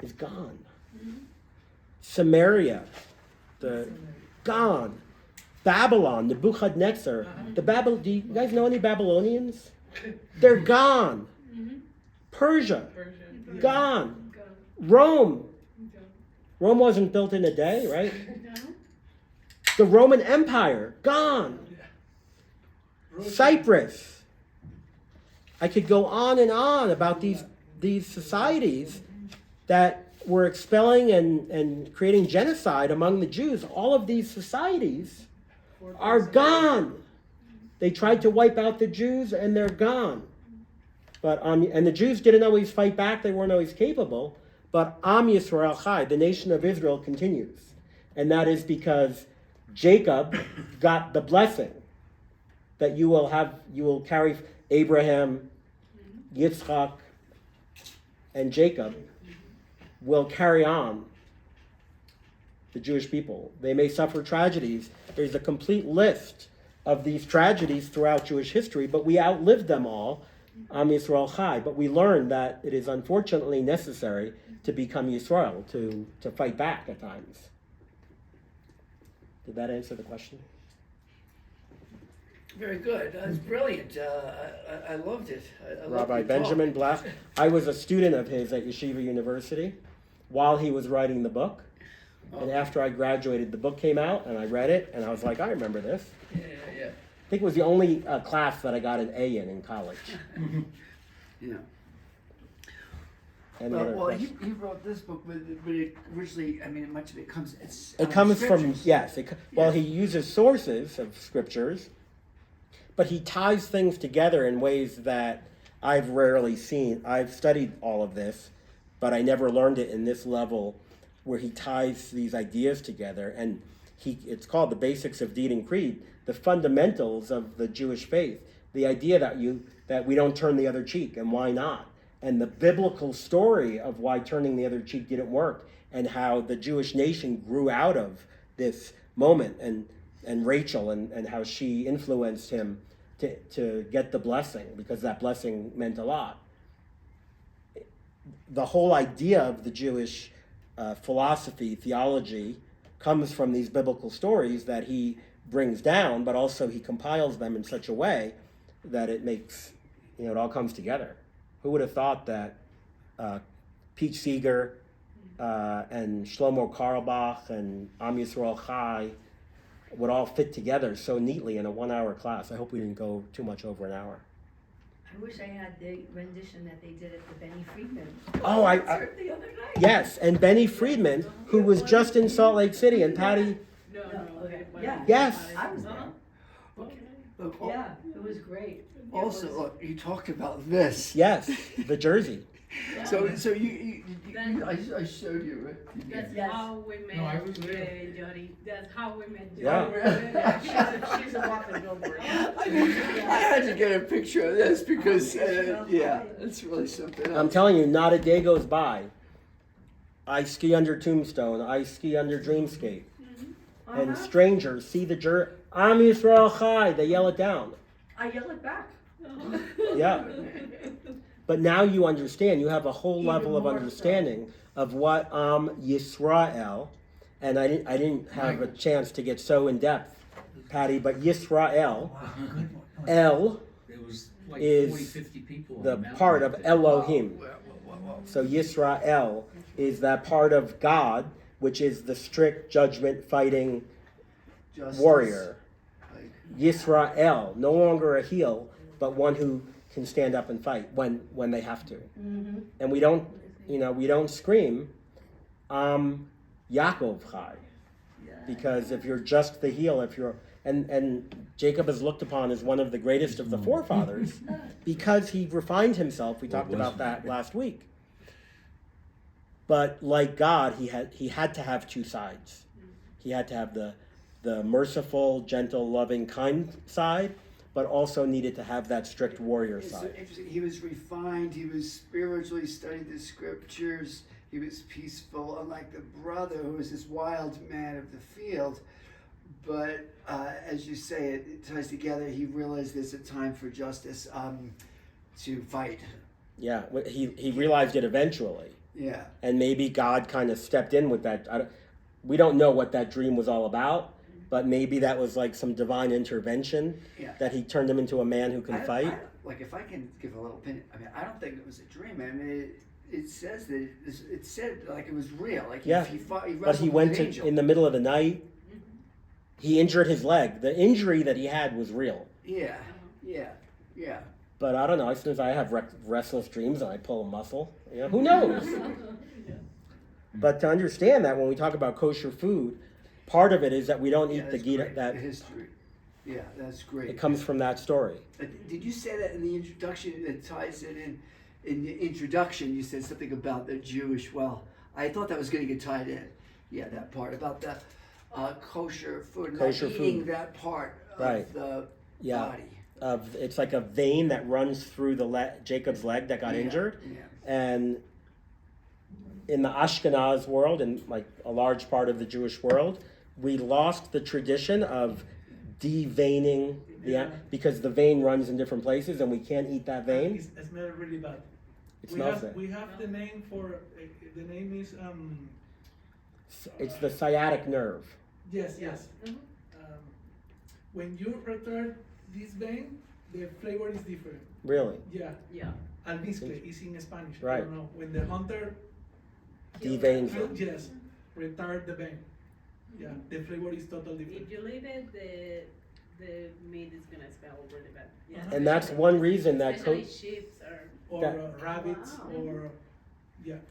is gone. Samaria, gone. Babylon, Nebuchadnezzar. Do you guys know any Babylonians? They're gone. Persia, gone. Rome wasn't built in a day, right? The Roman Empire, gone. Cyprus. I could go on and on about these societies that were expelling and creating genocide among the Jews. All of these societies are gone. They tried to wipe out the Jews and they're gone. And the Jews didn't always fight back. They weren't always capable. But Am Yisrael Chai, the nation of Israel, continues. And that is because Jacob got the blessing that you will carry Abraham, Yitzchak, and Jacob will carry on the Jewish people. They may suffer tragedies. There's a complete list of these tragedies throughout Jewish history, but we outlived them all, Am Yisrael Chai. But we learned that it is unfortunately necessary to become Yisrael, to fight back at times. Did that answer the question? Very good. That's brilliant. I loved it. Rabbi Benjamin Blech. I was a student of his at Yeshiva University while he was writing the book. And after I graduated, the book came out, and I read it, and I was like, I remember this. Yeah. I think it was the only class that I got an A in college. Yeah. He wrote this book, but it originally, much of it comes. It comes from scriptures. yes. He uses sources of scriptures, but he ties things together in ways that I've rarely seen. I've studied all of this, but I never learned it in this level, where he ties these ideas together. And it's called The Basics of Deed and Creed, the fundamentals of the Jewish faith, the idea that we don't turn the other cheek, and why not, and the biblical story of why turning the other cheek didn't work, and how the Jewish nation grew out of this moment, and Rachel, and how she influenced him to get the blessing, because that blessing meant a lot. The whole idea of the Jewish philosophy, theology, comes from these biblical stories that he brings down, but also he compiles them in such a way that it makes, it all comes together. Who would have thought that Pete Seeger and Shlomo Carlebach and Am Yisrael Chai would all fit together so neatly in a 1-hour class? I hope we didn't go too much over an hour. I wish I had the rendition that they did at the Benny Friedman concert the other night. Yes, and Benny Friedman, who was just in Salt Lake City, and Patty. No, okay. Yeah. Yes. I was there. Look, Yeah, it was great. Also, look, you talked about this. Yes, the jersey. Yeah. So I showed you, right? That's Yes. how we met, No, I was there. Jody. That's how we met Jody. Yeah. She's a walking billboard. I had to get a picture of this because, it's really something else. I'm telling you, not a day goes by. I ski under Tombstone. I ski under Dreamscape. And strangers see the jersey. Am Yisrael Chai. They yell it down. I yell it back. Yeah. But now you understand. You have a whole Even level of more understanding of what Yisrael, and I didn't have a chance to get so in depth, Patty, but Yisrael, El, There was like is 40, 50 people on the mountain part of up there. Elohim. So Yisrael is that part of God, which is the strict judgment fighting Justice. warrior. Like, Yisrael, no longer a heel, but one who can stand up and fight when they have to. Mm-hmm. And we don't scream, Yaakov Chai. Because if you're just the heel, and Jacob is looked upon as one of the greatest of the forefathers because he refined himself. We talked about that last week. But like God, he had to have two sides. He had to have the merciful, gentle, loving, kind side, but also needed to have that strict warrior it's so side. interesting. He was refined. He was spiritually studied the scriptures. He was peaceful, unlike the brother who was this wild man of the field. But as you say, it ties together. He realized there's a time for justice to fight. Yeah, he realized it eventually. Yeah. And maybe God kind of stepped in with that. We don't know what that dream was all about, but maybe that was like some divine intervention that he turned him into a man who can fight. Like, if I can give a little opinion, I mean, I don't think it was a dream. I mean, it says that it said like it was real. Like he fought, he but he wrestled went with an to angel. in the middle of the night. He injured his leg. The injury that he had was real. Yeah. But I don't know. Sometimes I have restless dreams and I pull a muscle. Who knows? But to understand that when we talk about kosher food, part of it is that we don't eat the Gita. Great. That the history. Yeah, that's great. it comes from that story. Did you say that in the introduction? It ties it in the introduction. You said something about the Jewish. Well, I thought that was going to get tied in. Yeah, that part about the kosher food, Kosher not eating food. that part of Right. the Yeah. body. It's like a vein that runs through Jacob's leg that got injured, and in the Ashkenaz world, and like a large part of the Jewish world, we lost the tradition of deveining because the vein runs in different places, and we can't eat that vein. It smells really bad. It smells bad. We have the name for the name is It's the sciatic nerve. yes. When you return this vein, the flavor is different. Really? Yeah. Albiscle is in Spanish. I Right. don't know. When the hunter Deveins them. yes, retard the vein. Yeah, the flavor is totally different. If you leave it, the meat is gonna smell really bad. Yeah. And that's one reason that Especially sheep or Or rabbits or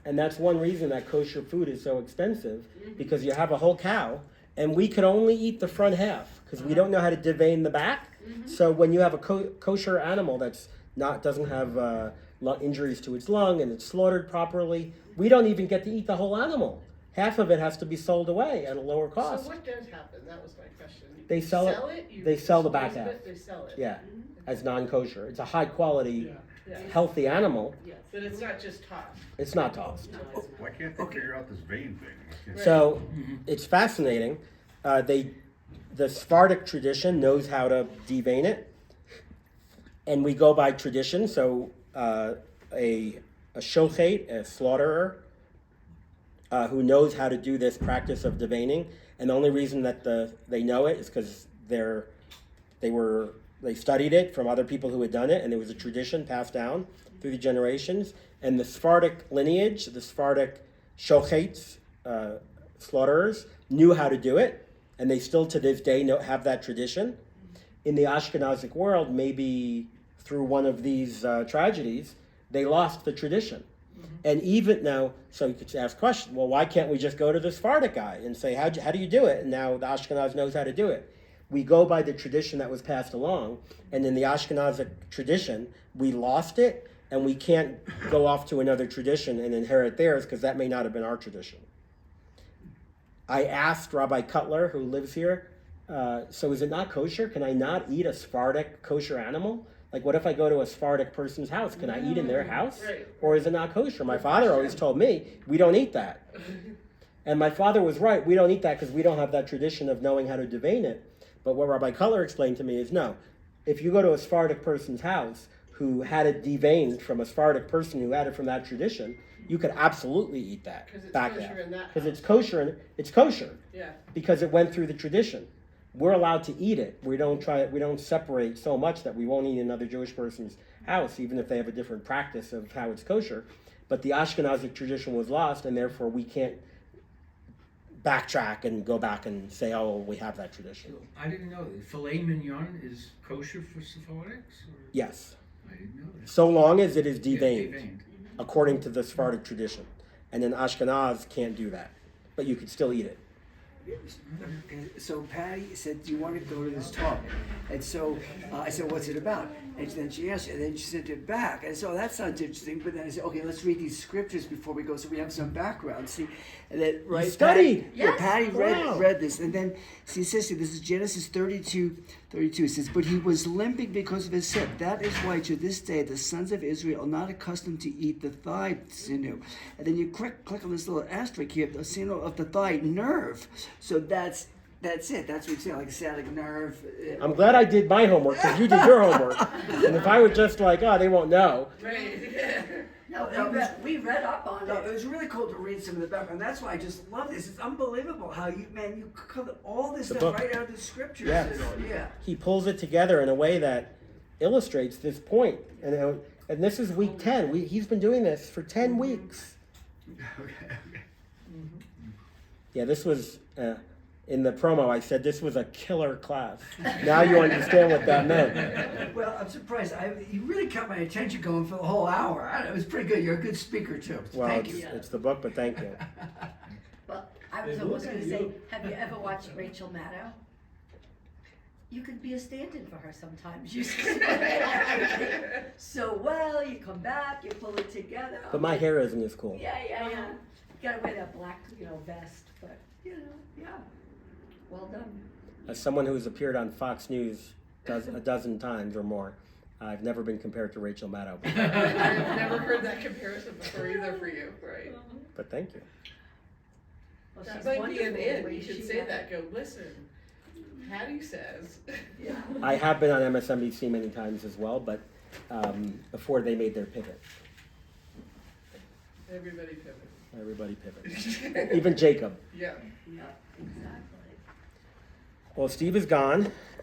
and that's one reason that kosher food is so expensive, because you have a whole cow and we could only eat the front half because we don't know how to devein the back. So when you have a kosher animal that's doesn't have injuries to its lung and it's slaughtered properly, we don't even get to eat the whole animal. Half of it has to be sold away at a lower cost. So what does happen? That was my question. They sell it. You They sell the dispose back of half. it, They sell it. Yeah, as non-kosher. It's a high quality, Yeah. healthy animal. But it's not just tossed. It's not tossed. Why can't they figure out this vein thing? Why can't- So it's fascinating. The Sephardic tradition knows how to devein it, and we go by tradition. So a shochet, a slaughterer, who knows how to do this practice of deveining, and the only reason that they know it is because they studied it from other people who had done it, and there was a tradition passed down through the generations. And the Sephardic lineage, the Sephardic shochets, slaughterers, knew how to do it, and they still to this day have that tradition. In the Ashkenazic world, maybe through one of these tragedies, they lost the tradition. And even now, so you could ask the question, well, why can't we just go to the Sephardic guy and say, how do you do it? And now the Ashkenaz knows how to do it. We go by the tradition that was passed along, and in the Ashkenazic tradition, we lost it, and we can't go off to another tradition and inherit theirs because that may not have been our tradition. I asked Rabbi Cutler, who lives here, so is it not kosher? Can I not eat a Sephardic kosher animal? Like, what if I go to a Sephardic person's house? Can I eat in their house? Right. Or is it not kosher? My father always told me, we don't eat that. And my father was right. We don't eat that because we don't have that tradition of knowing how to devein it. But what Rabbi Cutler explained to me is, no, if you go to a Sephardic person's house who had it deveined from a Sephardic person who had it from that tradition, you could absolutely eat that. Because it's back kosher in that Because it's house. kosher, and it's kosher Yeah. because it went through the tradition. We're allowed to eat it. We don't separate so much that we won't eat another Jewish person's house, even if they have a different practice of how it's kosher. But the Ashkenazic tradition was lost, and therefore we can't backtrack and go back and say, oh, we have that tradition. I didn't know that. Filet mignon is kosher for Sephardics? Or? Yes, I didn't know that. so long as it is Yeah, deveined, according to the Sephardic tradition. And then Ashkenaz can't do that, but you could still eat it. So Patty said, do you want to go to this talk? And so I said, what's it about? And then she answered, and then she sent it back. And so that sounds interesting. But then I said, okay, let's read these scriptures before we go so we have some background. See, and then, right? studied. Patty Wow. read this. And then she says, this is Genesis 32. It says, but he was limping because of his hip. That is why to this day the sons of Israel are not accustomed to eat the thigh sinew. And then you click on this little asterisk here, the sinew of the thigh nerve. So that's it. That's what you say, like a sciatic nerve. I'm glad I did my homework because you did your homework. And if I were just like, oh, they won't know. Right. No, we read up on No, it it. was really cool to read some of the background. That's why I just love this. It's unbelievable how you cover all this The stuff book. right out of the scriptures. Yes. Yeah. He pulls it together in a way that illustrates this point. And this is week 10. He's been doing this for 10 weeks. Okay. Yeah, this was, in the promo, I said this was a killer class. Now you understand what that meant. Well, I'm surprised. You really kept my attention going for the whole hour. It was pretty good. You're a good speaker too. Well, Thank it's, you. it's the book, but thank you. Well, I was almost gonna say, have you ever watched Rachel Maddow? You could be a stand-in for her sometimes. You explain everything so well, you come back, you pull it together. But my hair isn't as cool. Yeah. You gotta wear that black, vest, but, yeah. Well done. As someone who's appeared on Fox News a dozen times or more, I've never been compared to Rachel Maddow. I've never heard that comparison before either for you, right? But thank you. Well, That she's might be wonderful an the in, way you should she say had- that, go, listen, Patty says. Yeah. I have been on MSNBC many times as well, but before they made their pivot. Everybody pivots. Everybody pivoted. Even Jacob. Yeah. Yeah, exactly. Well, Steve is gone.